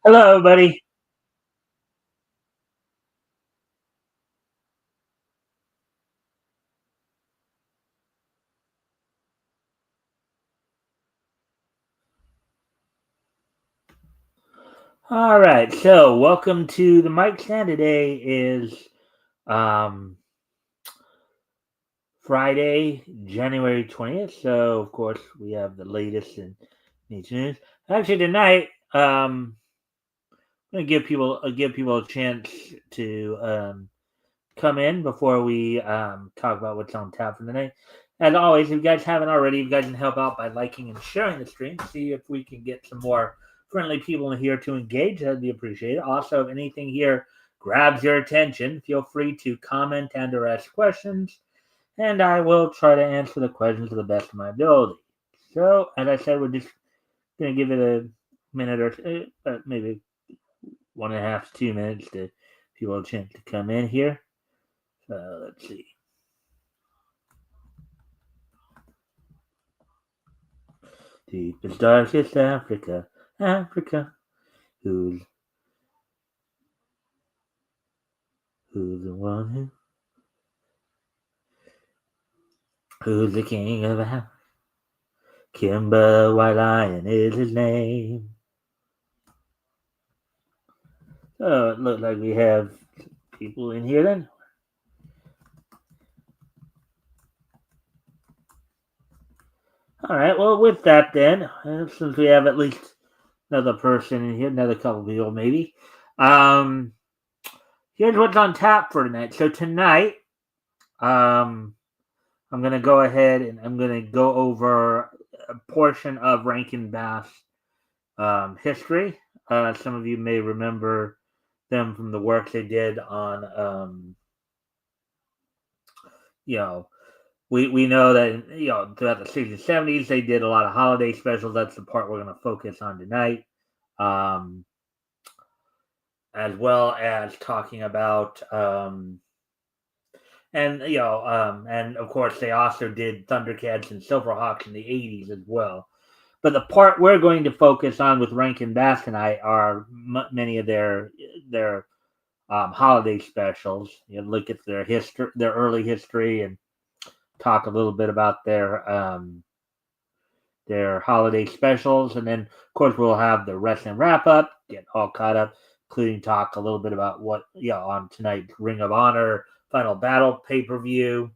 Hello, buddy. All right, so welcome to the Mikestand. Today is um, Friday, January 20th. So, of course, we have the latest in news. Actually, tonight, I'm gonna give people a chance to come in before we talk about what's on tap for the night. As always, if you guys haven't already, you guys can help out by liking and sharing the stream. See if we can get some more friendly people in here to engage. That'd be appreciated. Also, if anything here grabs your attention, feel free to comment and or ask questions, and I will try to answer the questions to the best of my ability. So, as I said, we're just gonna give it a minute or maybe 1.5 to 2 minutes to people a chance to come in here. Let's see. Deep as darkest Africa, Africa. Who's who's the one who's the king of Africa? Kimba White Lion is his name. So it looks like we have people in here then. All right. Well, with that then, since we have at least another person in here, another couple people maybe. Um, Here's what's on tap for tonight. So tonight, um, I'm gonna go ahead and I'm gonna go over a portion of Rankin Bass history. Some of you may remember them from the work they did on, you know, we know that throughout the 60s and 70s they did a lot of holiday specials. That's the part we're going to focus on tonight, um, as well as talking about, and of course they also did Thundercats and Silverhawks in the 80s as well. But the part we're going to focus on with Rankin Bass tonight are many of their holiday specials. You look at their history, their early history, and talk a little bit about their holiday specials, and then of course we'll have the wrestling wrap up, get all caught up, including talk a little bit about what on tonight's Ring of Honor Final Battle pay per view,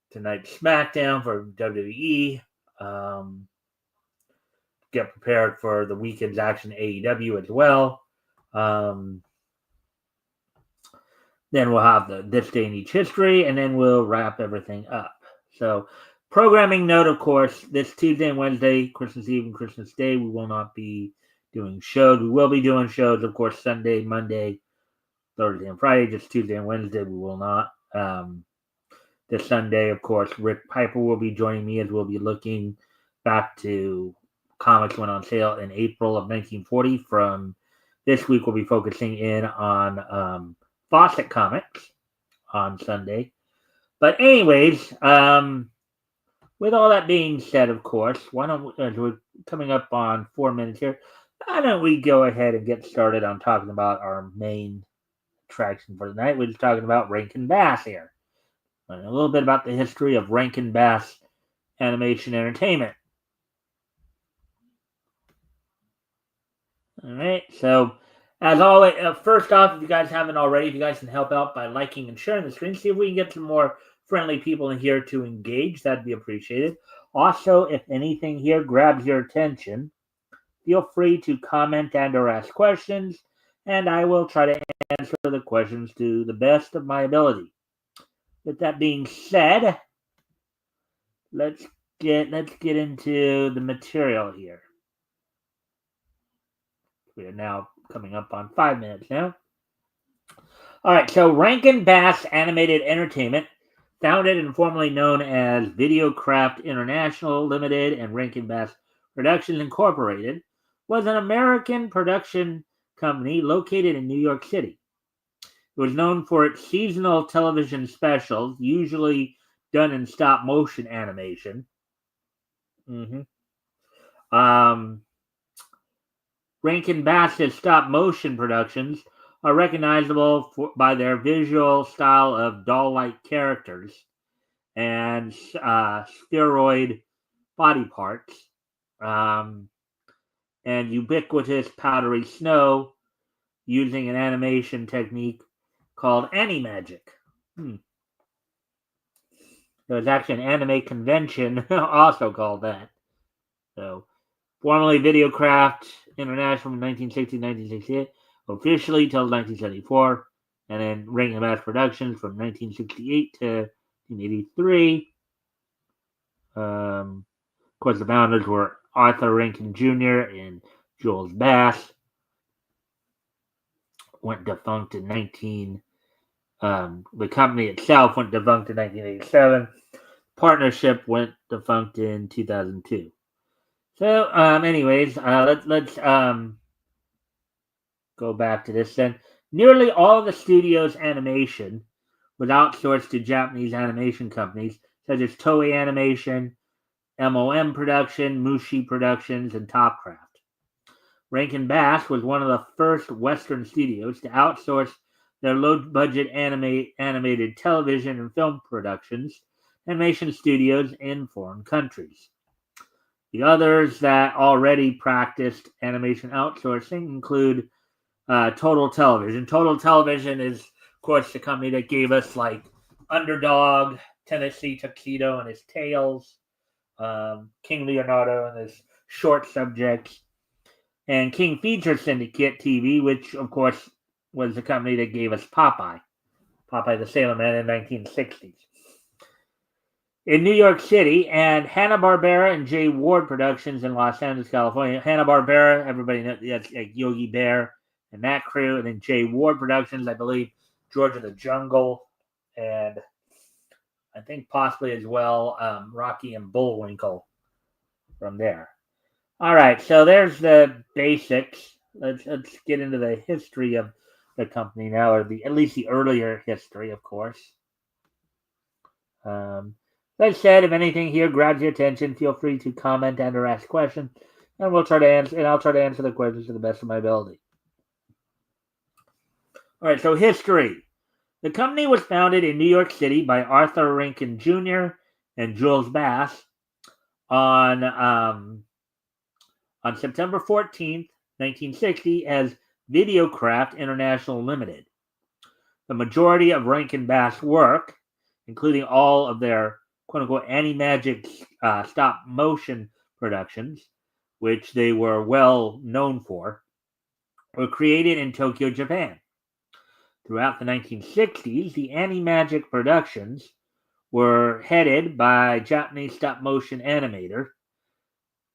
tonight's SmackDown for WWE. Um, get prepared for the weekend's action AEW as well. Um, Then we'll have the This Day in Each History, and then we'll wrap everything up. So, programming note, of course, this Tuesday and Wednesday, Christmas Eve and Christmas Day, we will not be doing shows. We will be doing shows, of course, Sunday, Monday, Thursday, and Friday. Just Tuesday and Wednesday, we will not. This Sunday, of course, Rick Piper will be joining me as we'll be looking back to comics went on sale in April of 1940. From this week, we'll be focusing in on Fawcett Comics on Sunday. But anyways, with all that being said, of course, why don't we're coming up on 4 minutes here? Why don't we go ahead and get started on talking about our main attraction for the night? We're just talking about Rankin Bass here. And a little bit about the history of Rankin Bass Animation Entertainment. All right, so as always, first off, if you guys haven't already, if you guys can help out by liking and sharing the screen, see if we can get some more friendly people in here to engage. That'd be appreciated. Also, if anything here grabs your attention, feel free to comment and or ask questions, and I will try to answer the questions to the best of my ability. With that being said, let's get into the material here. We are now coming up on 5 minutes now. All right, so Rankin Bass Animated Entertainment, founded and formerly known as Videocraft International Limited and Rankin Bass Productions Incorporated, was an American production company located in New York City. It was known for its seasonal television specials, usually done in stop motion animation. Mm-hmm. Um, Rankin Bass's stop-motion productions are recognizable by their visual style of doll-like characters and spheroid body parts, um, and ubiquitous powdery snow using an animation technique called animagic. There was actually an anime convention also called that. So, formerly Videocraft International from 1960 to 1968, officially till 1974, and then Rankin Bass Productions from 1968 to 1983. Of course, the founders were Arthur Rankin Jr. and Jules Bass. Went defunct in the company itself went defunct in 1987. Partnership went defunct in 2002. So, anyways, let's go back to this then. Nearly all of the studio's animation was outsourced to Japanese animation companies such as Toei Animation, MOM Production, Mushi Productions, and Topcraft. Rankin Bass was one of the first Western studios to outsource their low-budget animated television and film productions animation studios in foreign countries. The others that already practiced animation outsourcing include Total Television. Total Television is, of course, the company that gave us like Underdog, Tennessee Tuxedo and his Tales, King Leonardo and his Short Subjects, and King Feature Syndicate TV, which, of course, was the company that gave us Popeye the Sailor Man in the 1960s. In New York City, and Hanna-Barbera and J. Ward Productions in Los Angeles, California. Hanna-Barbera, everybody knows, that's like Yogi Bear and that crew. And then J. Ward Productions, I believe, George of the Jungle, and I think possibly as well Rocky and Bullwinkle from there. All right, so there's the basics. Let's get into the history of the company now, or at least the earlier history, of course. Like I said, if anything here grabs your attention, feel free to comment and or ask questions, and we'll try to answer. And I'll try to answer the questions to the best of my ability. All right, so history. The company was founded in New York City by Arthur Rankin Jr. and Jules Bass on September 14th, 1960, as Videocraft International Limited. The majority of Rankin Bass work, including all of their quote-unquote animagic stop-motion productions, which they were well known for, were created in Tokyo, Japan. Throughout the 1960s, the animagic productions were headed by Japanese stop-motion animator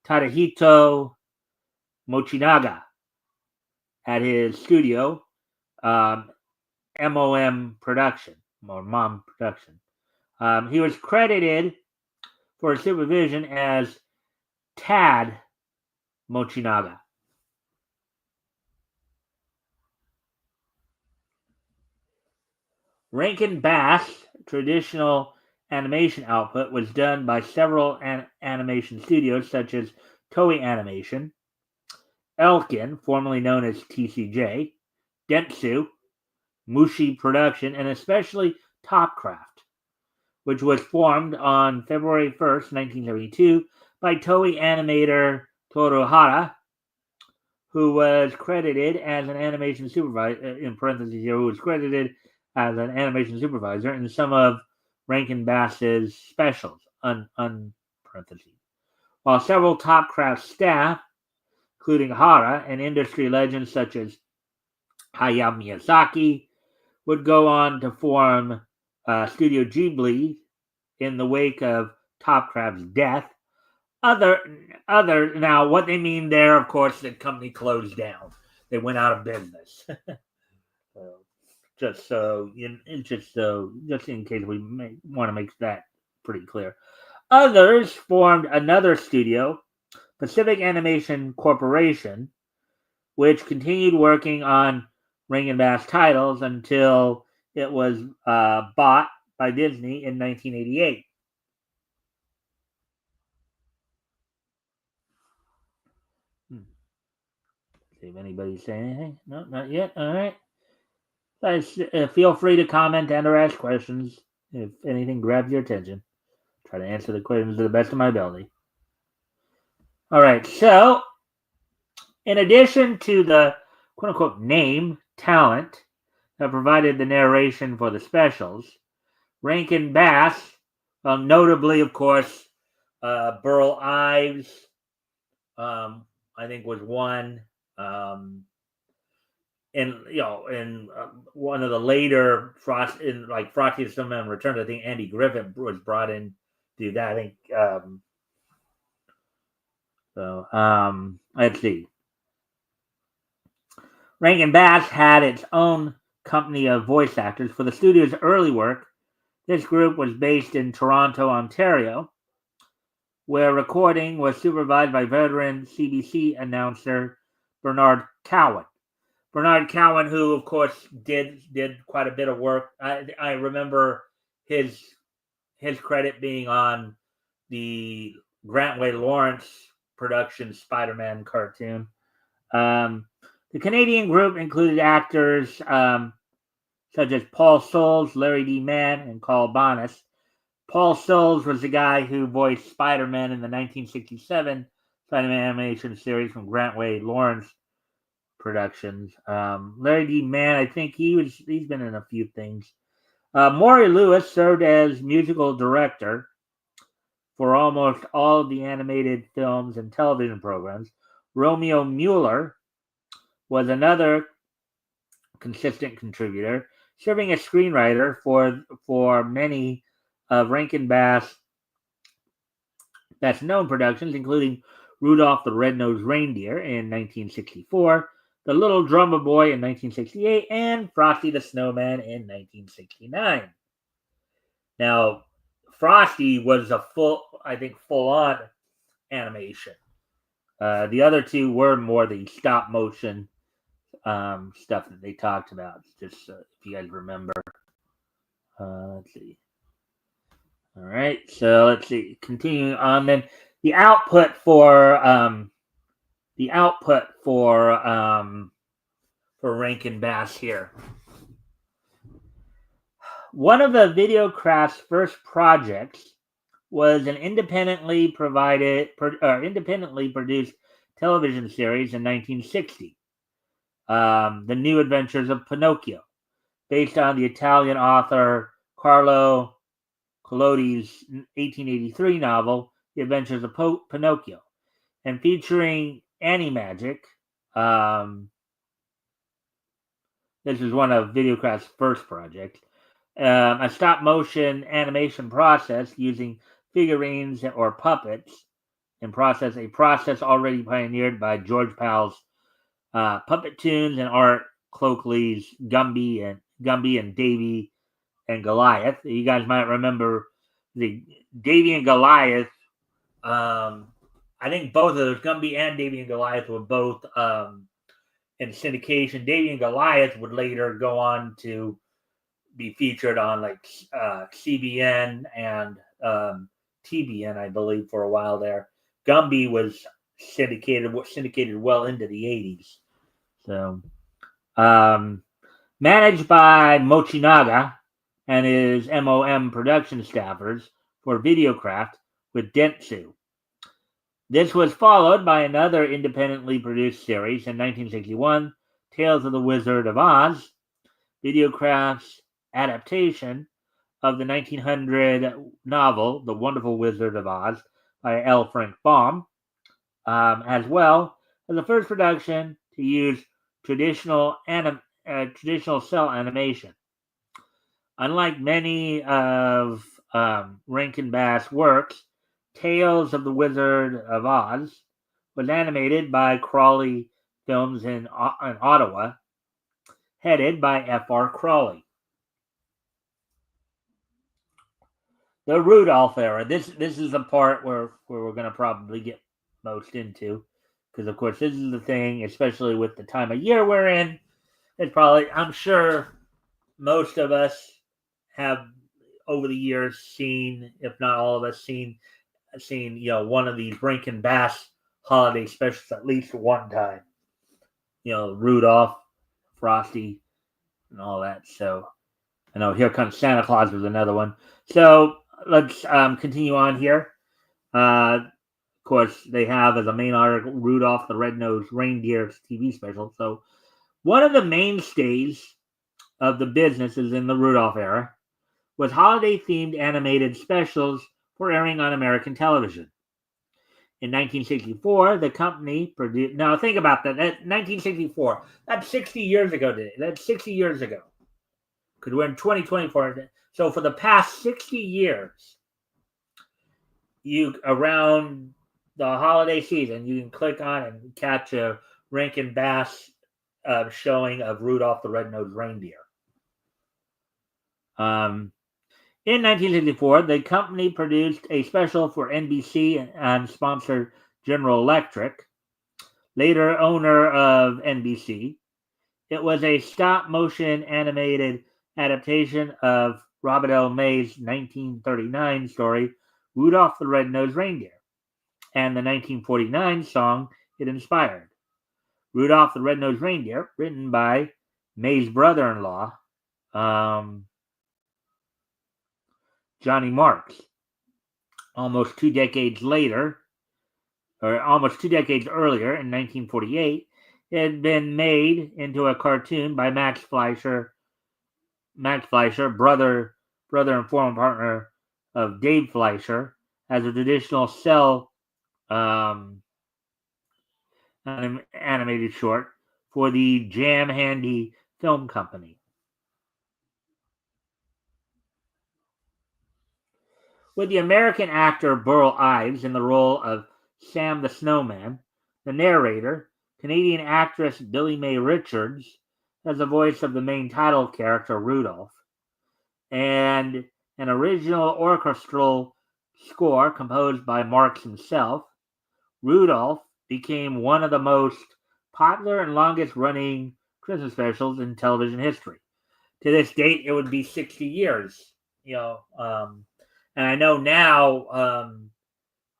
Tadahito Mochinaga at his studio, MOM Production, or MOM Production. He was credited for his supervision as Tad Mochinaga. Rankin Bass traditional animation output was done by several animation studios such as Toei Animation, Elkin, formerly known as TCJ, Dentsu, Mushi Production, and especially Topcraft, which was formed on February 1st, 1972 by Toei animator Toru Hara, who was credited as an animation supervisor, in parentheses here, who was credited as an animation supervisor in some of Rankin Bass's specials, parentheses. While several Topcraft staff, including Hara and industry legends such as Hayao Miyazaki, would go on to form Studio Ghibli in the wake of Topcraft's death. Other now, what they mean there, of course, the company closed down. They went out of business. Just in case we want to make that pretty clear. Others formed another studio, Pacific Animation Corporation, which continued working on Rankin Bass titles until it was bought by Disney in 1988. See if anybody's saying anything. No, not yet. All right. Guys, feel free to comment and or ask questions if anything grabs your attention. Try to answer the questions to the best of my ability. All right. So, in addition to the quote unquote name talent that provided the narration for the specials, Rankin Bass, notably, of course, Burl Ives, I think was one. And in one of the later Frosty the Snowman Returns, I think Andy Griffith was brought in to do that. I think let's see. Rankin Bass had its own company of voice actors. For the studio's early work, this group was based in Toronto, Ontario, where recording was supervised by veteran CBC announcer Bernard Cowan. Bernard Cowan, who of course did quite a bit of work. I remember his credit being on the Grantway Lawrence production Spider-Man cartoon. The Canadian group included actors such as Paul Soles, Larry D. Mann, and Carl Bonas. Paul Soles was the guy who voiced Spider-Man in the 1967 Spider-Man animation series from Grantway Lawrence Productions. Larry D. Mann, I think he's been in a few things. Maury Lewis served as musical director for almost all of the animated films and television programs. Romeo Mueller was another consistent contributor, serving as screenwriter for many of Rankin Bass' best known productions, including Rudolph the Red-Nosed Reindeer in 1964, The Little Drummer Boy in 1968, and Frosty the Snowman in 1969. Now, Frosty was a full-on animation. The other two were more the stop motion stuff that they talked about. Just if you guys remember. Let's see. All right, so let's see. Continuing on, then the output for Rankin Bass here. One of the Videocraft's first projects was an independently produced television series in 1960, The New Adventures of Pinocchio, based on the Italian author Carlo Collodi's 1883 novel, The Adventures of Pinocchio, and featuring Animagic. This is one of Videocraft's first projects. A stop-motion animation process using figurines or puppets, and a process already pioneered by George Powell's Puppet Tunes and Art Cloakley's Gumby and Davy and Goliath. You guys might remember the Davy and Goliath. I think both of those, Gumby and Davy and Goliath, were both in syndication. Davy and Goliath would later go on to be featured on like CBN and TBN, I believe, for a while there. Gumby was syndicated well into the 80s. So, managed by Mochinaga and his MOM production staffers for Videocraft with Dentsu. This was followed by another independently produced series in 1961, Tales of the Wizard of Oz, Videocraft's adaptation of the 1900 novel The Wonderful Wizard of Oz by L. Frank Baum, as well as the first production to use traditional cell animation. Unlike many of Rankin Bass' works, Tales of the Wizard of Oz was animated by Crawley Films in Ottawa, headed by F.R. Crawley. The Rudolph era. This is the part where we're going to probably get most into, because of course this is the thing, especially with the time of year we're in. It's probably, I'm sure, most of us have over the years seen, if not all of us, seen one of these Rankin Bass holiday specials at least one time. Rudolph, Frosty, and all that. So I know Here Comes Santa Claus was another one. So let's continue on here. Of course, they have as a main article Rudolph the Red-Nosed Reindeer TV special. So one of the mainstays of the businesses in the Rudolph era was holiday-themed animated specials for airing on American television. In 1964, the company produced. Now, think about that. That 1964. That's 60 years ago today. That's 60 years ago. Because we're in 2024. So for the past 60 years, around the holiday season, you can click on and catch a Rankin Bass showing of Rudolph the Red-Nosed Reindeer. In 1964, the company produced a special for NBC and sponsored General Electric, later owner of NBC. It was a stop-motion animated adaptation of Robert L. May's 1939 story, Rudolph the Red-Nosed Reindeer, and the 1949 song it inspired. Rudolph the Red-Nosed Reindeer, written by May's brother-in-law, Johnny Marks. Almost 2 decades later, or almost 2 decades earlier, in 1948, it had been made into a cartoon by Max Fleischer, brother and former partner of Dave Fleischer, as a traditional cell animated short for the Jam Handy Film Company. With the American actor Burl Ives in the role of Sam the Snowman, the narrator, Canadian actress Billie Mae Richards, as the voice of the main title character Rudolph, and an original orchestral score composed by Marks himself, Rudolph became one of the most popular and longest-running Christmas specials in television history. To this date, it would be 60 years. And I know now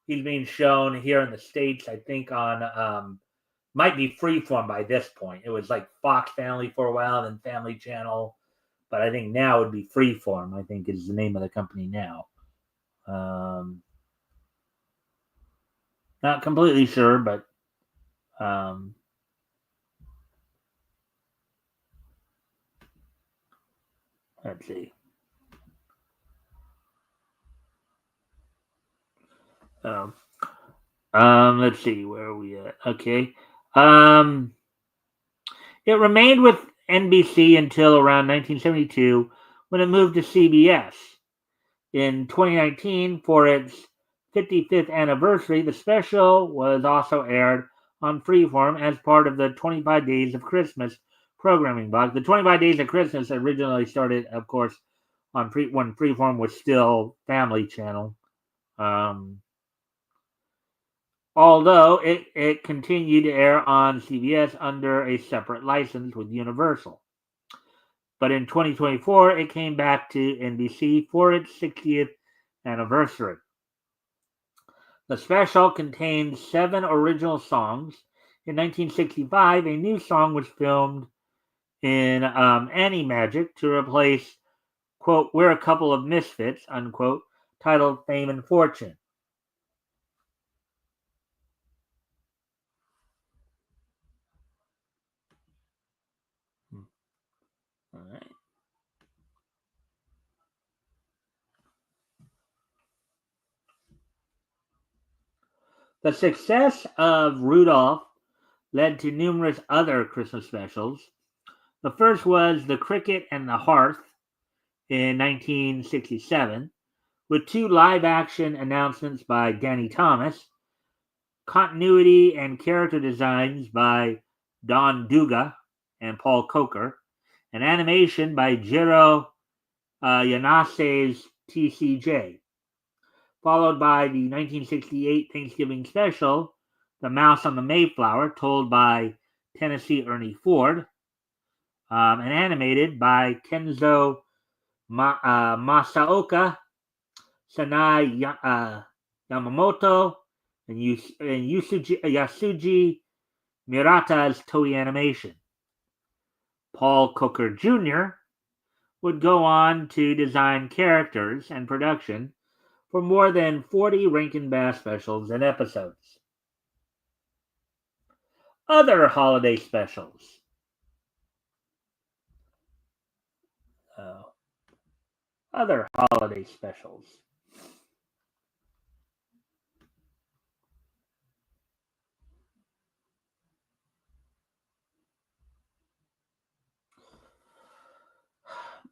he's being shown here in the States, I think, on might be Freeform by this point. It was like Fox Family for a while, then Family Channel. But I think now it would be Freeform, I think is the name of the company now. Not completely sure, but let's see. Let's see, where are we at? Okay. It remained with NBC until around 1972 when it moved to CBS. In 2019, for its 55th anniversary, the special was also aired on Freeform as part of the 25 Days of Christmas programming block. The 25 Days of Christmas originally started, of course, on when Freeform was still Family Channel. Although it continued to air on CBS under a separate license with Universal. But in 2024, it came back to NBC for its 60th anniversary. The special contained 7 original songs. In 1965, a new song was filmed in Animagic to replace, quote, "We're a Couple of Misfits," unquote, titled Fame and Fortune. All right. The success of Rudolph led to numerous other Christmas specials. The first was The Cricket and the Hearth in 1967, with 2 live-action announcements by Danny Thomas, continuity and character designs by Don Duga and Paul Coker, and animation by Jiro Yanase's TCJ, followed by the 1968 Thanksgiving special, The Mouse on the Mayflower, told by Tennessee Ernie Ford, and animated by Kenzo Masaoka, Sanai Yamamoto, and Yasuji Murata's Toei Animation. Paul Cooker Jr. would go on to design characters and production for more than 40 Rankin Bass specials and episodes. Other holiday specials. Other holiday specials.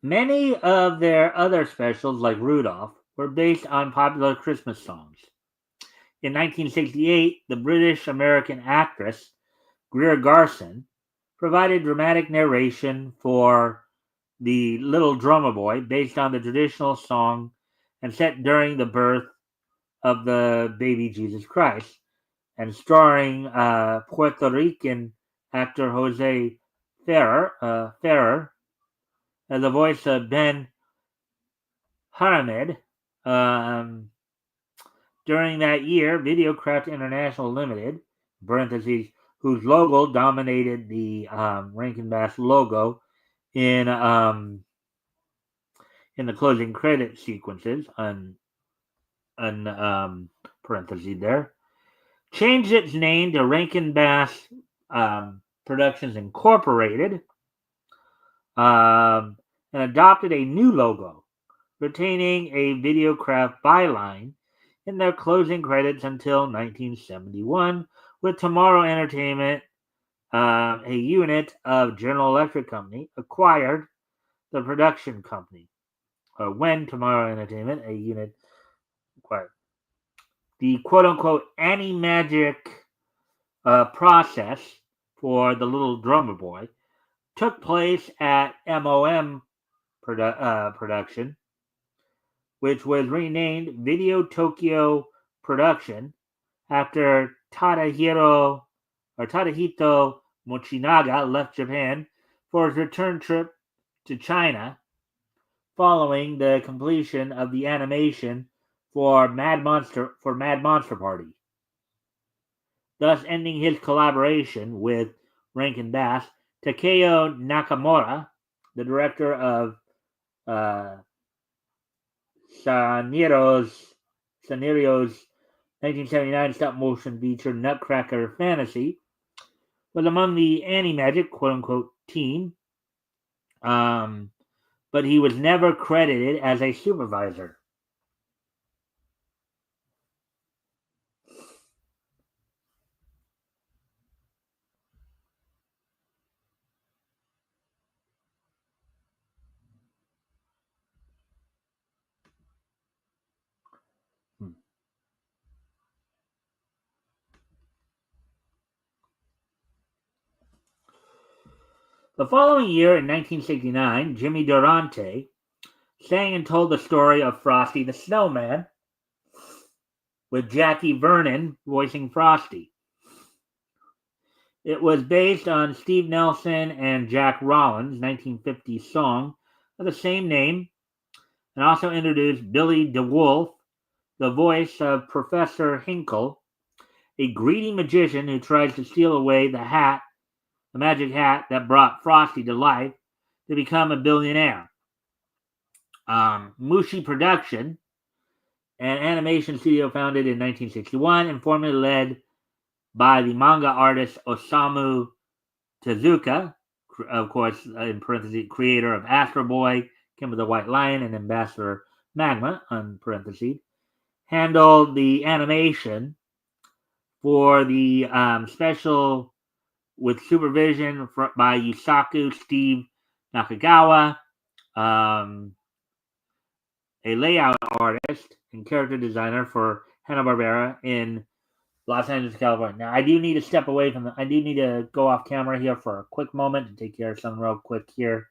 Many of their other specials, like Rudolph, were based on popular Christmas songs. In 1968, the British-American actress Greer Garson provided dramatic narration for The Little Drummer Boy based on the traditional song and set during the birth of the baby Jesus Christ, and starring Puerto Rican actor Jose Ferrer as the voice of Ben Haramed. During that year, Videocraft International Limited, parentheses, whose logo dominated the Rankin Bass logo in the closing credit sequences, parentheses there, changed its name to Rankin Bass Productions Incorporated, and adopted a new logo, retaining a Videocraft byline in their closing credits until 1971, with Tomorrow Entertainment, a unit of General Electric Company, acquired the production company. When Tomorrow Entertainment, a unit acquired. The quote-unquote Animagic process for The Little Drummer Boy took place at MOM Production, which was renamed Video Tokyo Production after Tadahito Mochinaga left Japan for his return trip to China following the completion of the animation for Mad Monster Party, thus ending his collaboration with Rankin Bass. Takeo Nakamura, the director of Sanrio's 1979 stop-motion feature Nutcracker Fantasy, was among the Animagic quote-unquote team, but he was never credited as a supervisor. The following year, in 1969, Jimmy Durante sang and told the story of Frosty the Snowman, with Jackie Vernon voicing Frosty. It was based on Steve Nelson and Jack Rollins' 1950 song of the same name, and also introduced Billy DeWolf, the voice of Professor Hinkle, a greedy magician who tries to steal away the magic hat that brought Frosty to life to become a billionaire. Mushi Production, an animation studio founded in 1961 and formerly led by the manga artist Osamu Tezuka, of course, in parentheses, creator of Astro Boy, Kim of the White Lion, and Ambassador Magma, on parentheses, handled the animation for the special with supervision by Yusaku Steve Nakagawa, a layout artist and character designer for Hanna-Barbera in Los Angeles, California. Now, I do need to step away I do need to go off camera here for a quick moment to take care of something real quick here.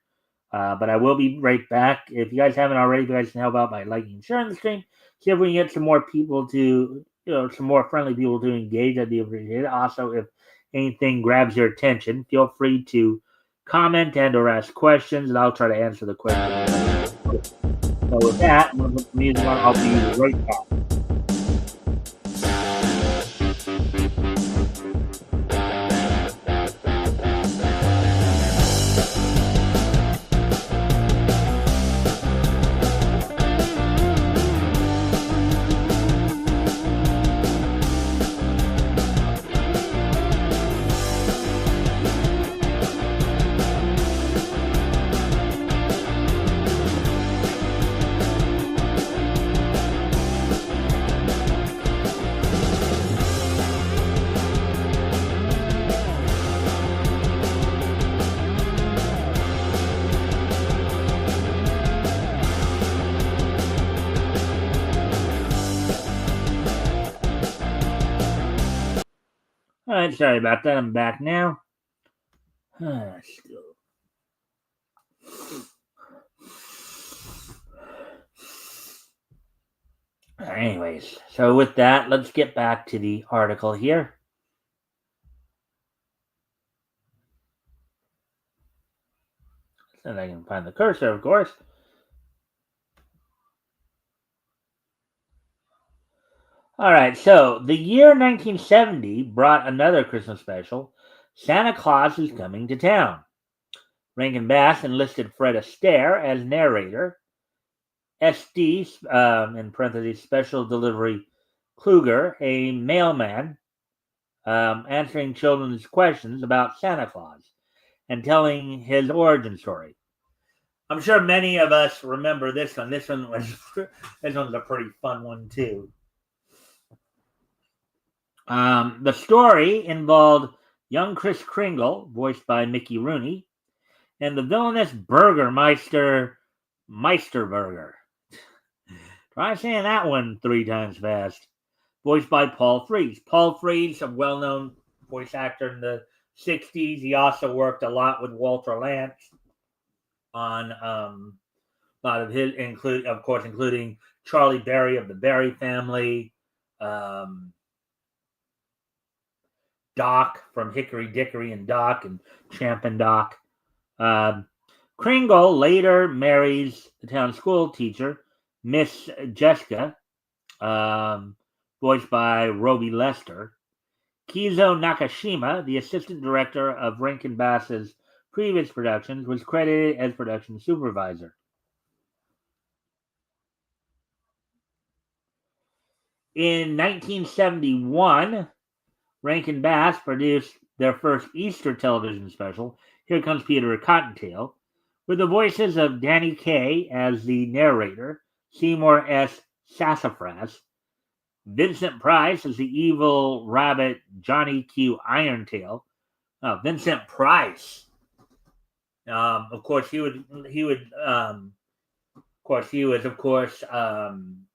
But I will be right back. If you guys haven't already, you guys can help out by liking and sharing the stream. See if we can get some more people some more friendly people to engage. That'd be appreciated. Also, if anything grabs your attention, feel free to comment and or ask questions, and I'll try to answer the questions. So with that, I'm going to put the music on. I'll be right back. All right, sorry about that. I'm back now. Still. Anyways, so with that, let's get back to the article here. So I can find the cursor, of course. All right, so the year 1970 brought another Christmas special. Santa Claus is Coming to Town. Rankin Bass enlisted Fred Astaire as narrator. SD, in parentheses, Special Delivery Kluger, a mailman, answering children's questions about Santa Claus and telling his origin story. I'm sure many of us remember this one. This one's a pretty fun one too. The story involved young Kris Kringle, voiced by Mickey Rooney, and the villainous Burgermeister Meisterburger. Try saying that one 3 times fast. Voiced by Paul Frees. Paul Frees, a well-known voice actor in the 60s. He also worked a lot with Walter Lantz on a lot of his, including Charlie Berry of the Berry Family, Doc from Hickory Dickory and Doc and Champ and Doc. Kringle later marries the town school teacher, Miss Jessica, voiced by Roby Lester. Kizo Nakashima, the assistant director of Rankin Bass's previous productions, was credited as production supervisor. In 1971, Rankin Bass produced their first Easter television special, Here Comes Peter Cottontail, with the voices of Danny Kaye as the narrator, Seymour S. Sassafras, Vincent Price as the evil rabbit Johnny Q. Irontail. Oh, Vincent Price. Of course, he was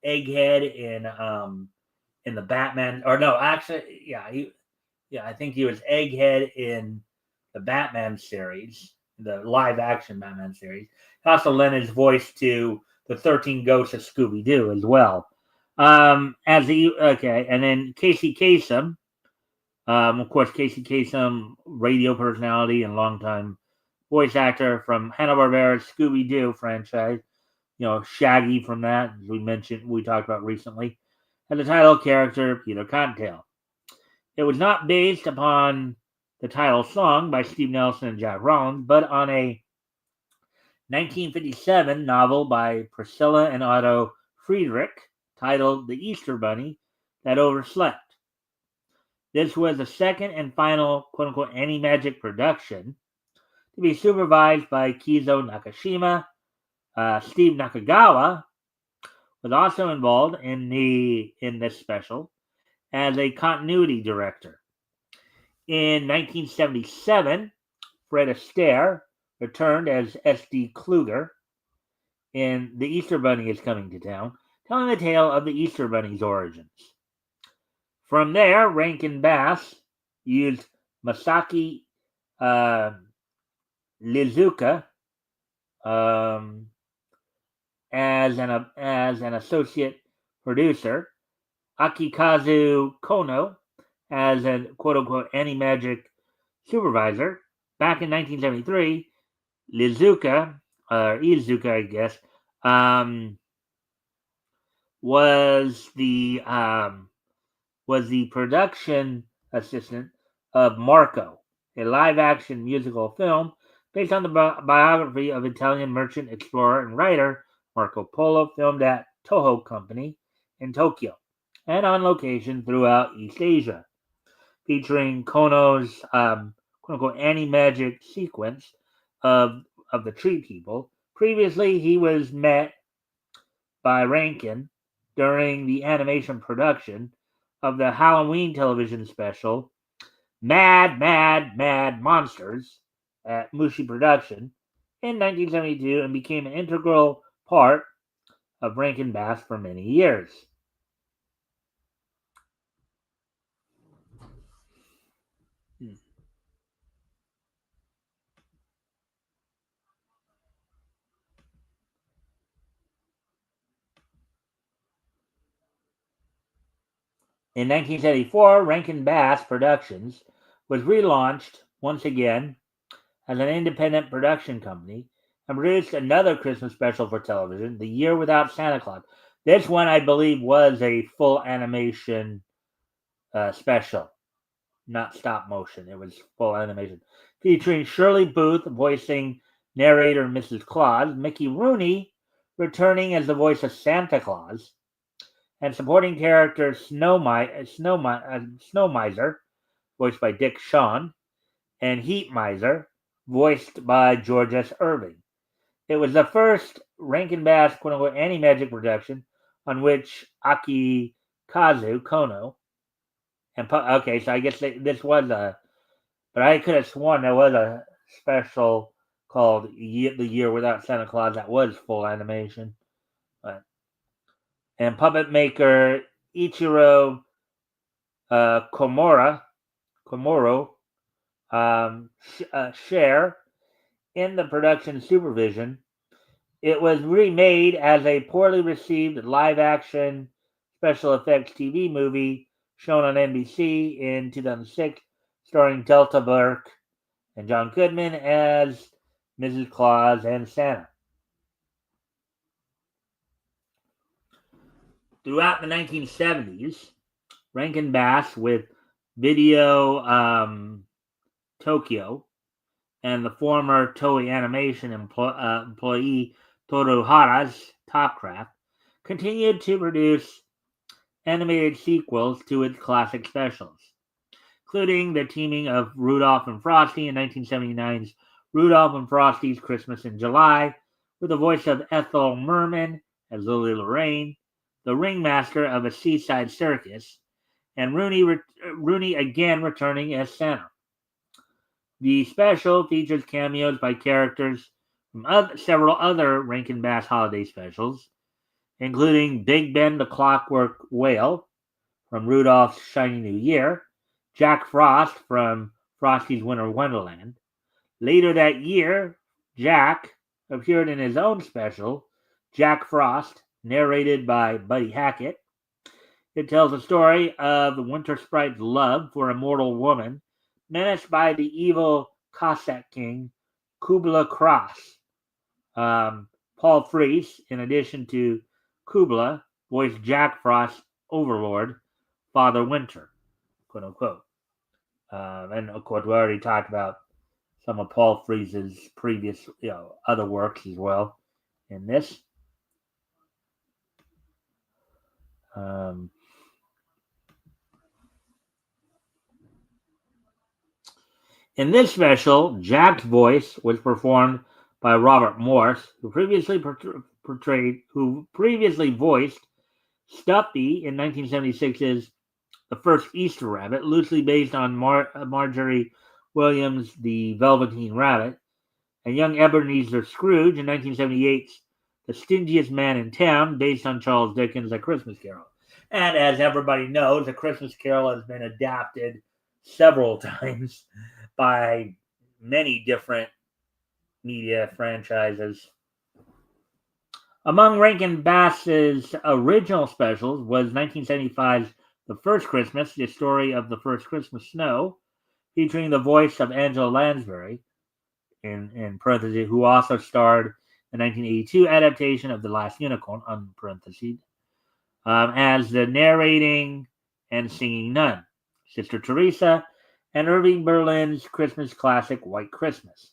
Egghead in the Batman. Or no, actually, I think he was Egghead in the Batman series, the live action Batman series. He also lent his voice to the 13 Ghosts of Scooby Doo as well. And then Casey Kasem, of course, Casey Kasem, radio personality and longtime voice actor from Hanna-Barbera's Scooby Doo franchise. Shaggy from that, as we talked about recently, and the title character Peter Cottontail. It was not based upon the title song by Steve Nelson and Jack Rollins, but on a 1957 novel by Priscilla and Otto Friedrich titled The Easter Bunny That Overslept. This was the second and final quote-unquote Animagic production to be supervised by Kizo Nakashima. Steve Nakagawa was also involved in this special as a continuity director. In 1977, Fred Astaire returned as S.D. Kluger in The Easter Bunny is Coming to Town, telling the tale of the Easter Bunny's origins. From there, Rankin Bass used Masaki Lizuka as an associate producer, Akikazu Kono as an quote-unquote Animagic supervisor. Back in 1973, Izuka, I guess, was the production assistant of Marco, a live-action musical film based on the biography of Italian merchant, explorer, and writer Marco Polo, filmed at Toho Company in Tokyo and on location throughout East Asia, featuring Kono's quote-unquote Animagic sequence of the Tree People. Previously, he was met by Rankin during the animation production of the Halloween television special Mad, Mad, Mad Monsters at Mushi Production in 1972 and became an integral part of Rankin Bass for many years. In 1974, Rankin Bass Productions was relaunched once again as an independent production company and produced another Christmas special for television, The Year Without Santa Claus. This one, I believe, was a full animation special, not stop motion. It was full animation, featuring Shirley Booth voicing narrator Mrs. Claus, Mickey Rooney returning as the voice of Santa Claus, and supporting character Snow Miser, voiced by Dick Shawn, and Heat Miser, voiced by George S. Irving. It was the first Rankin Bass quote-unquote Animagic production on which Akikazu Kono and okay, so I guess this was but I could have sworn there was a special called The Year Without Santa Claus that was full animation. But, and puppet maker Ichiro Komoro share in the production supervision. It was remade as a poorly received live-action special effects TV movie shown on NBC in 2006, starring Delta Burke and John Goodman as Mrs. Claus and Santa. Throughout the 1970s, Rankin Bass with Video Tokyo and the former Toei Animation employee Toru Hara's Topcraft continued to produce animated sequels to its classic specials, including the teaming of Rudolph and Frosty in 1979's Rudolph and Frosty's Christmas in July, with the voice of Ethel Merman as Lily Lorraine, the ringmaster of a seaside circus, and Rooney again returning as Santa. The special features cameos by characters from several other Rankin Bass holiday specials, including Big Ben the Clockwork Whale from Rudolph's Shiny New Year, Jack Frost from Frosty's Winter Wonderland. Later that year, Jack appeared in his own special, Jack Frost, narrated by Buddy Hackett. It tells the story of the Winter Sprite's love for a mortal woman menaced by the evil Cossack king Kubla Cross. Paul Frees, in addition to Kubla, voiced Jack Frost's overlord, Father Winter, quote unquote. And of course, we already talked about some of Paul Frees's previous, other works as well in this. In this special, Jack's voice was performed by Robert Morse, who previously voiced Stuffy in 1976's The First Easter Rabbit, loosely based on Marjorie Williams' The Velveteen Rabbit, and young Ebenezer Scrooge in 1978's The Stingiest Man in Town, based on Charles Dickens' A Christmas Carol. And as everybody knows, A Christmas Carol has been adapted several times by many different media franchises. Among Rankin Bass's original specials was 1975's The First Christmas, the story of the first Christmas snow, featuring the voice of Angela Lansbury, in parentheses, who also starred the 1982 adaptation of The Last Unicorn, on parentheses, as the narrating and singing nun, Sister Teresa, and Irving Berlin's Christmas classic White Christmas.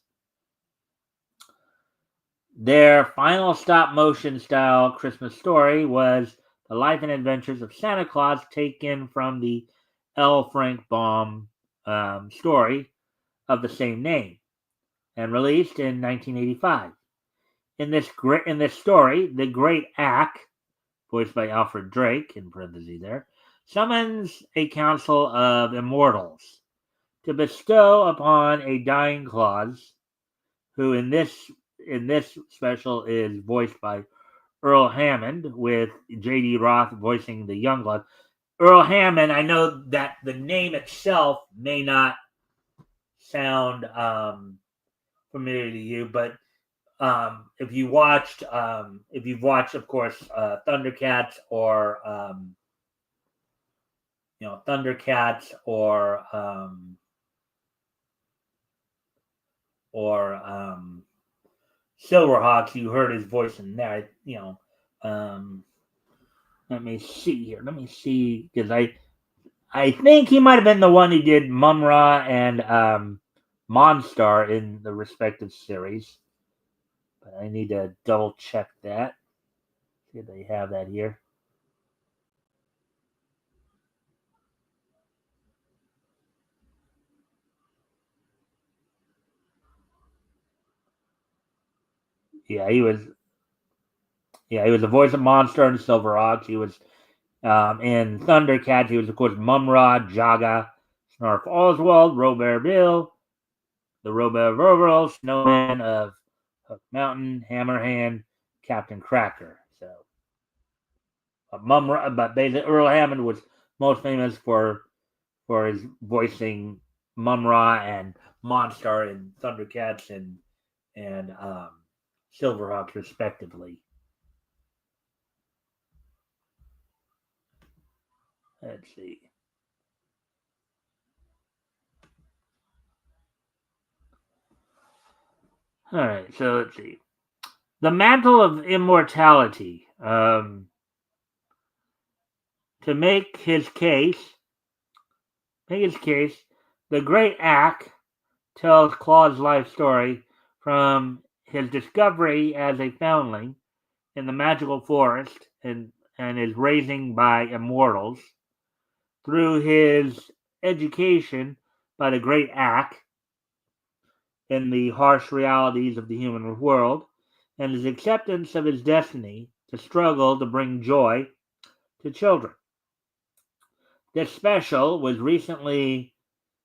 Their final stop-motion style Christmas story was The Life and Adventures of Santa Claus, taken from the L. Frank Baum story of the same name, and released in 1985. In this story, the Great Ack, voiced by Alfred Drake, in parentheses there, summons a council of immortals to bestow upon a dying Claus, who in this special is voiced by Earl Hammond, with J.D. Roth voicing the young Claus. Earl Hammond, I know that the name itself may not sound familiar to you, but if you've watched, of course, Thundercats or Thundercats or Silverhawks. You heard his voice in there. Let me see here. Let me see because I think he might have been the one who did Mumra and Monstar in the respective series. But I need to double check that. See if they have that here. Yeah, he was. Yeah, he was the voice of Monstar and Silverhawks. He was in Thundercats. He was of course Mumra, Jaga, Snarf Oswald, Robert Bill, the Robert Verville, Snowman of Hook Mountain, Hammerhand, Captain Cracker. So, but basically Earl Hammond was most famous for his voicing Mumra and Monstar in Thundercats and Silverhawks respectively. Let's see. All right, so let's see. The mantle of immortality. To make his case, the great Ack tells Claude's life story from his discovery as a foundling in the magical forest and his raising by immortals, through his education by the great Ack in the harsh realities of the human world, and his acceptance of his destiny to struggle to bring joy to children. This special has recently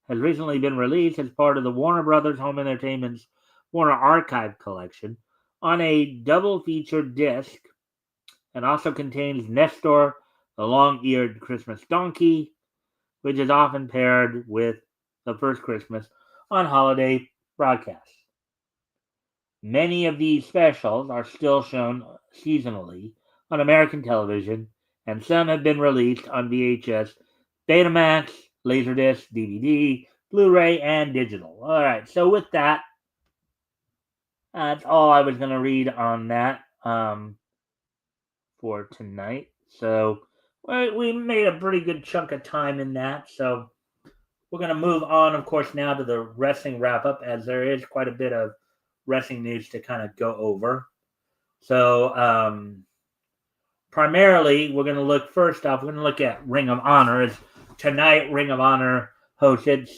been released as part of the Warner Brothers Home Entertainment's Warner Archive collection on a double featured disc, and also contains Nestor, the long-eared Christmas donkey, which is often paired with The First Christmas on holiday broadcasts. Many of these specials are still shown seasonally on American television, and some have been released on VHS, Betamax, Laserdisc, DVD, Blu-ray, and digital. All right, so with that, that's all I was going to read on that for tonight. So we made a pretty good chunk of time in that. So we're going to move on, of course, now to the wrestling wrap-up, as there is quite a bit of wrestling news to kind of go over. So primarily, we're going to look first off. We're going to look at Ring of Honor. As tonight, Ring of Honor hosts its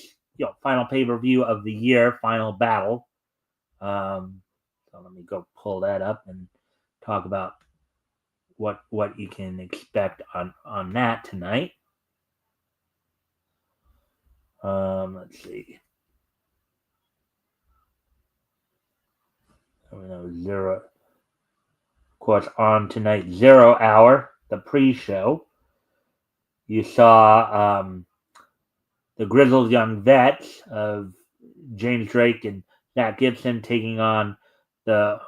final pay-per-view of the year, Final Battle. So let me go pull that up and talk about what you can expect on that tonight. Let's see. Zero. Of course, on tonight, 0 Hour, the pre-show. You saw the Grizzled Young Vets of James Drake and Matt Gibson taking on the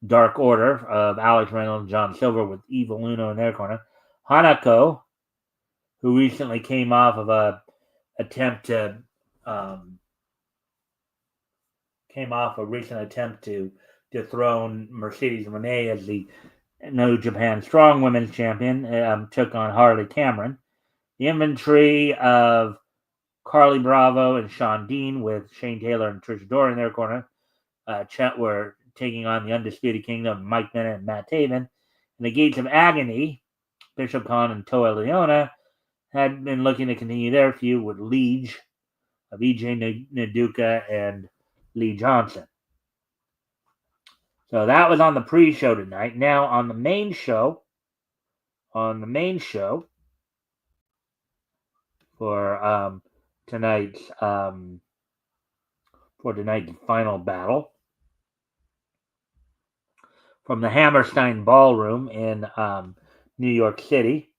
Dark Order of Alex Reynolds and John Silver with Evil Uno in their corner. Hanako, who recently came off of a recent attempt to dethrone Mercedes Moné as the New Japan Strong Women's Champion, took on Harley Cameron. The inventory of Carly Bravo and Sean Dean with Shane Taylor and Trish Adora in their corner. Were taking on the Undisputed Kingdom, Mike Bennett and Matt Taven. And the Gates of Agony, Bishop Khan and Toa Leona, had been looking to continue their feud with Liege of EJ Naduka and Lee Johnson. So that was on the pre-show tonight. Now on the main show, for tonight's final battle from the Hammerstein Ballroom in New York City.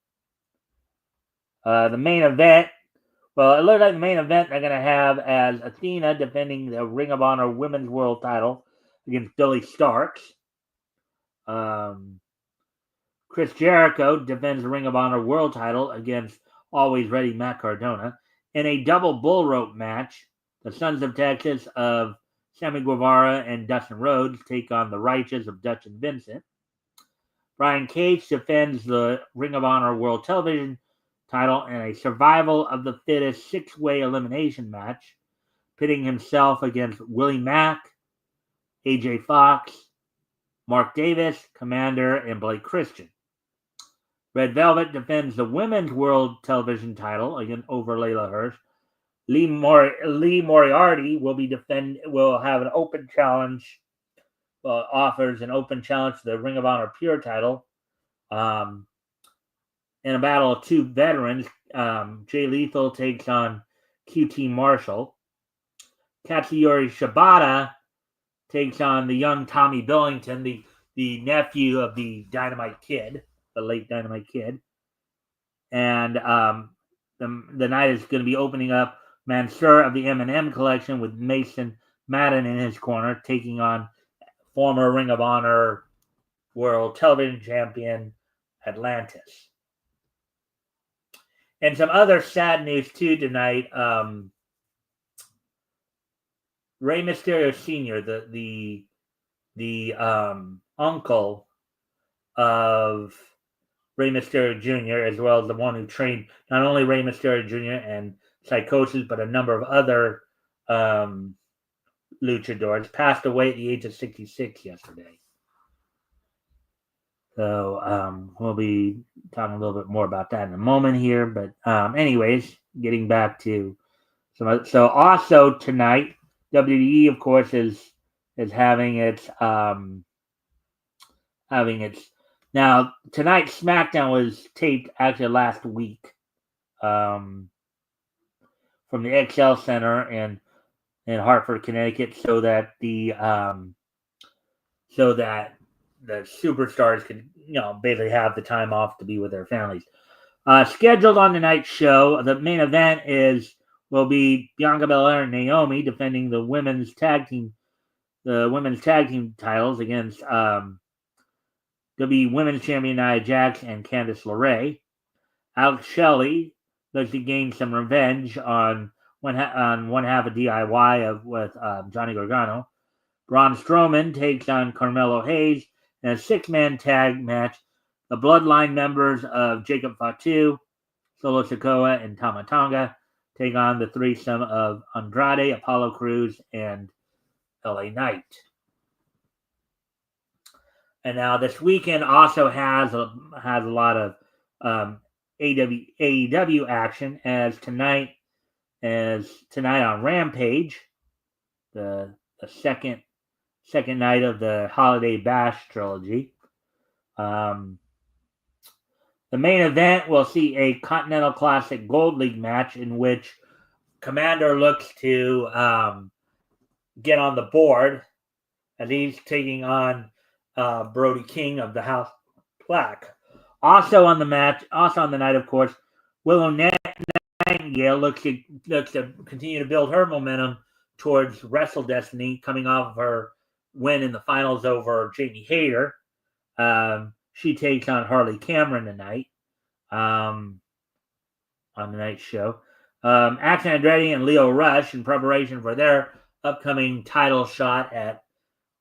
The main event. Well, it looks like the main event they're going to have as Athena defending the Ring of Honor Women's World Title against Billy Starks. Chris Jericho defends the Ring of Honor World Title against Always Ready Matt Cardona. In a double bull rope match, the Sons of Texas of Sammy Guevara and Dustin Rhodes take on the Righteous of Dutch and Vincent. Brian Cage defends the Ring of Honor World Television title in a survival of the fittest 6-way elimination match, pitting himself against Willie Mack, AJ Fox, Mark Davis, Commander, and Blake Christian. Red Velvet defends the Women's World Television title again over Layla Hirsch. Lee Moriarty will have an open challenge. Offers an open challenge to the Ring of Honor Pure title. In a battle of two veterans, Jay Lethal takes on QT Marshall. Katsuyori Shibata takes on the young Tommy Billington, the nephew of the Dynamite Kid, the late Dynamite Kid. And the night is going to be opening up Mansoor of the M&M collection with Mason Madden in his corner, taking on former Ring of Honor World Television Champion Atlantis. And some other sad news too tonight. Rey Mysterio Sr., the uncle of Rey Mysterio Jr., as well as the one who trained not only Rey Mysterio Jr. and Psychosis, but a number of other luchadors, passed away at the age of 66 yesterday. So we'll be talking a little bit more about that in a moment here. But anyways, getting back to so also tonight, WWE, of course, is having its now tonight. SmackDown was taped actually last week from the XL Center in Hartford, Connecticut, so that the superstars could basically have the time off to be with their families. Scheduled on tonight's show, the main event will be Bianca Belair and Naomi defending the women's tag team titles against WWE Women's Champion Nia Jax and Candice LeRae. Alex Shelley looks to gain some revenge on one half of DIY with Johnny Gargano. Braun Strowman takes on Carmelo Hayes in a 6-man tag match. The Bloodline members of Jacob Fatu, Solo Sikoa, and Tama Tonga take on the threesome of Andrade, Apollo Crews, and LA Knight. And now this weekend also has a lot of AEW action, as tonight on Rampage, the second night of the Holiday Bash trilogy. The main event will see a Continental Classic Gold League match in which Commander looks to get on the board, as he's taking on Brody King of the House Black. Also on the night, of course, Willow Nightingale looks to continue to build her momentum towards Wrestle Destiny, coming off of her win in the finals over Jamie Hayter. She takes on Harley Cameron tonight on the night show. Action Andretti and Leo Rush, in preparation for their upcoming title shot at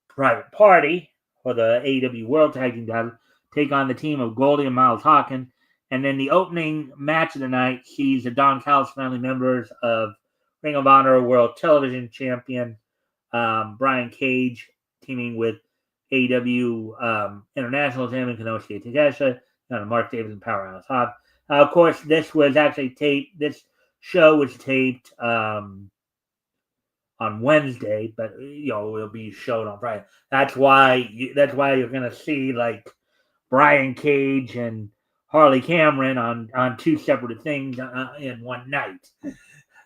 Private Party for the AEW World Tag Team title, take on the team of Goldie and Miles Hawkins. And then the opening match of the night sees the Don Callis family members of Ring of Honor World Television Champion Brian Cage teaming with AEW International Champion Konosuke Takeshita, Mark Davis and Powerhouse Hobbs. Of course, this was actually taped. This show was taped on Wednesday, but it'll be shown on Friday. That's why you're gonna see like Brian Cage and Harley Cameron on two separate things in one night,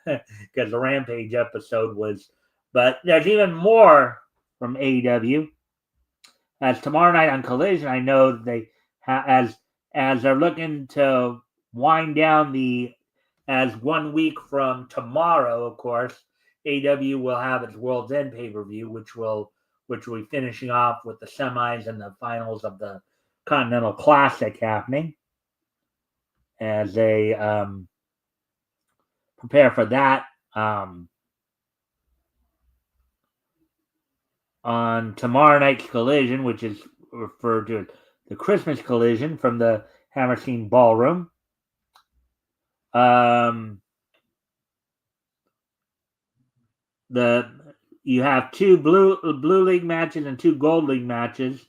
because the Rampage episode was. But there's even more from AEW. As tomorrow night on Collision, I know they as they're looking to wind down as 1 week from tomorrow, of course, AEW will have its World's End pay-per-view, which will be finishing off with the semis and the finals of the Continental Classic happening. As they prepare for that. On tomorrow night's collision, which is referred to as the Christmas collision from the Hammerstein Ballroom. You have two blue league matches and two gold league matches.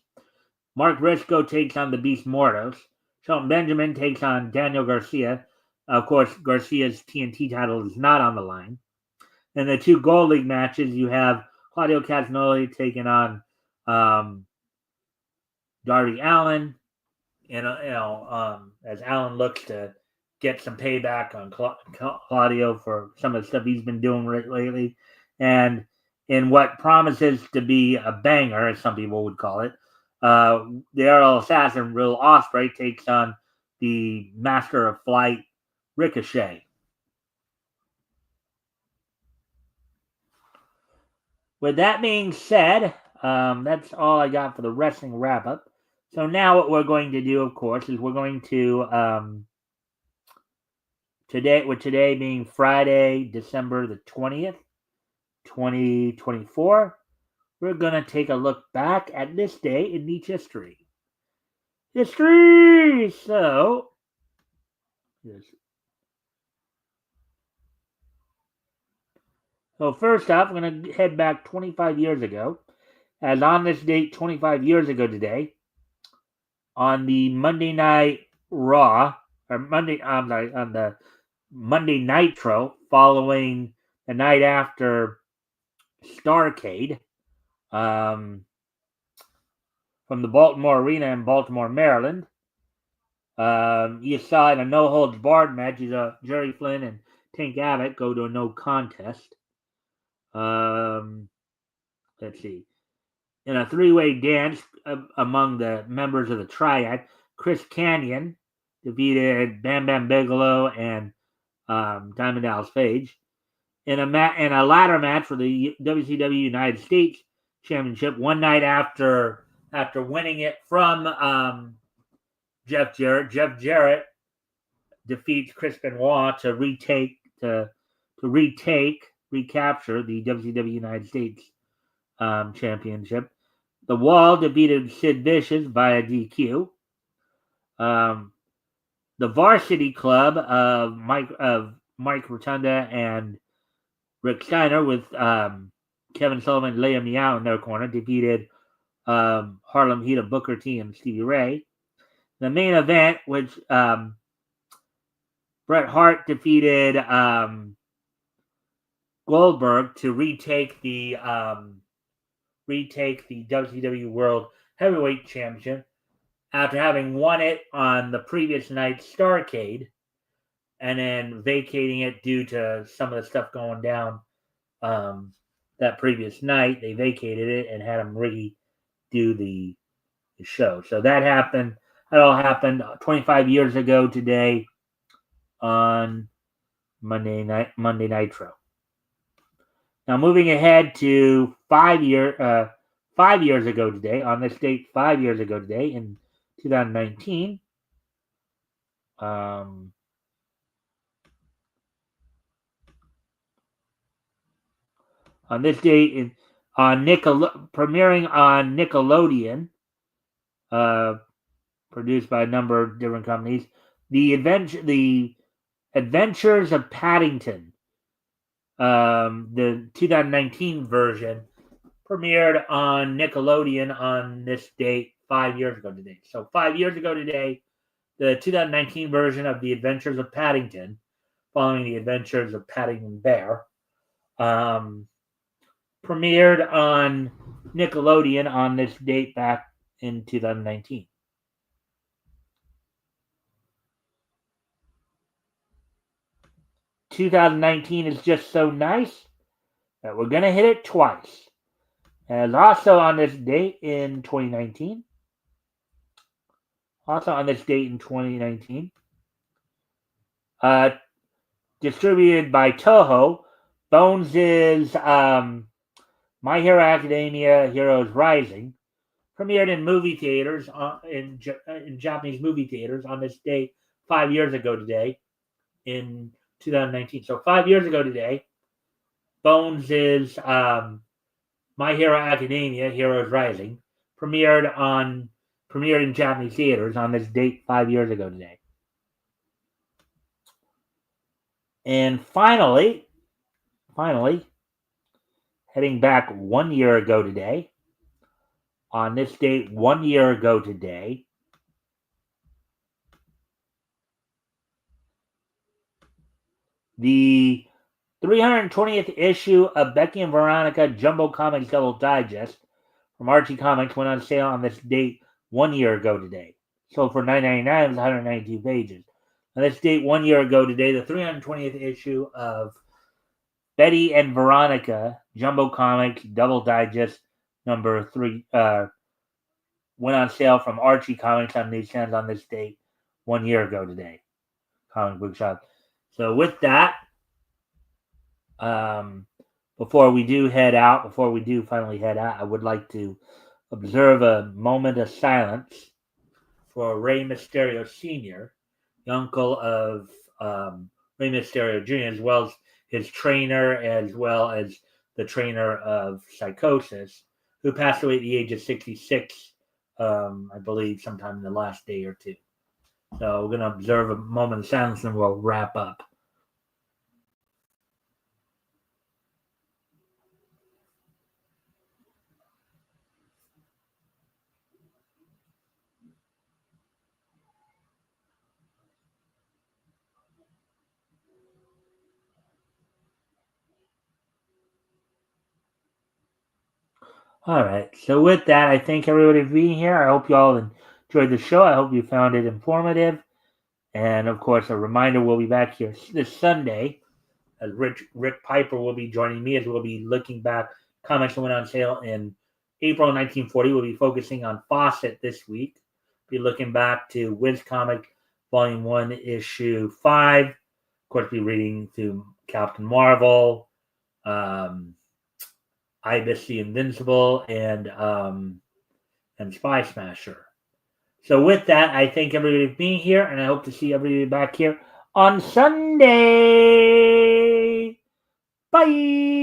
Mark Briscoe takes on the Beast Mortos. Shelton Benjamin takes on Daniel Garcia. Of course, Garcia's TNT title is not on the line. In the two gold league matches, you have Claudio Castagnoli taking on Darby Allin, and as Allin looks to get some payback on Claudio for some of the stuff he's been doing lately, and in what promises to be a banger, as some people would call it, the aerial assassin Will Ospreay takes on the Master of Flight Ricochet. With that being said, that's all I got for the wrestling wrap up. So now what we're going to do, of course, is we're going to today being Friday, December the 20th, 2024, we're going to take a look back at this day in Niche history. So first off, I'm going to head back 25 years ago. As on this date, 25 years ago today, on the Monday Night Raw, or on the Monday Nitro, following the night after Starrcade, from the Baltimore Arena in Baltimore, Maryland. You saw in a no-holds-barred match, Jerry Flynn and Tank Abbott go to a no contest. Let's see. In a three-way dance among the members of the Triad, Chris Kanyon defeated Bam Bam Bigelow and Diamond Dallas Page. In a ladder match for the WCW United States Championship, one night after winning it from Jeff Jarrett defeats Chris Benoit to recapture the WCW United States Championship. The Wall defeated Sid Vicious via DQ. The Varsity Club of Mike Rotunda and Rick Steiner, with Kevin Sullivan and Leia Meow in their corner, defeated Harlem Heat of Booker T and Stevie Ray. The main event, which Bret Hart defeated Goldberg to retake the WCW World Heavyweight Championship after having won it on the previous night's Starrcade, and then vacating it due to some of the stuff going down that previous night. They vacated it and had them redo the show. So that happened. That all happened 25 years ago today on Monday Nitro. Now moving ahead to 5 years ago today, on this date 5 years ago today in 2019. On this date, premiering on Nickelodeon, produced by a number of different companies, the Adventures of Paddington, the 2019 version, premiered on Nickelodeon on this date 5 years ago today. So 5 years ago today, the 2019 version of The Adventures of Paddington, following The Adventures of Paddington Bear, premiered on Nickelodeon on this date back in 2019. "2019 is just so nice that we're going to hit it twice." And also on this date in 2019, distributed by Toho, Bones' My Hero Academia Heroes Rising, premiered in movie theaters, in Japanese movie theaters on this date 5 years ago today in 2019. So 5 years ago today, Bones is My Hero Academia, Heroes Rising, premiered in Japanese theaters on this date 5 years ago today. And finally, heading back 1 year ago today, on this date 1 year ago today, the 320th issue of Becky and Veronica Jumbo Comics Double Digest from Archie Comics went on sale on this date 1 year ago today. Sold for $9.99. It was 192 pages. On this date 1 year ago today, the 320th issue of Betty and Veronica Jumbo Comics Double Digest number 3 went on sale from Archie Comics on newsstands on this date 1 year ago today. Comic book shop. So with that, before we do finally head out, I would like to observe a moment of silence for Rey Mysterio Sr., the uncle of Rey Mysterio Jr., as well as his trainer, as well as the trainer of Psychosis, who passed away at the age of 66, I believe, sometime in the last day or two. So we're going to observe a moment of silence and we'll wrap up. All right. So with that, I thank everybody for being here. I hope you all enjoyed the show. I hope you found it informative. And of course, a reminder, we'll be back here this Sunday. As Rick Piper will be joining me as we'll be looking back comics that went on sale in April 1940. We'll be focusing on Fawcett this week. Be looking back to Wiz Comic Volume 1, Issue 5. Of course, be reading through Captain Marvel, Ibis the Invincible, and Spy Smasher. So with that, I thank everybody for being here, and I hope to see everybody back here on Sunday. Bye!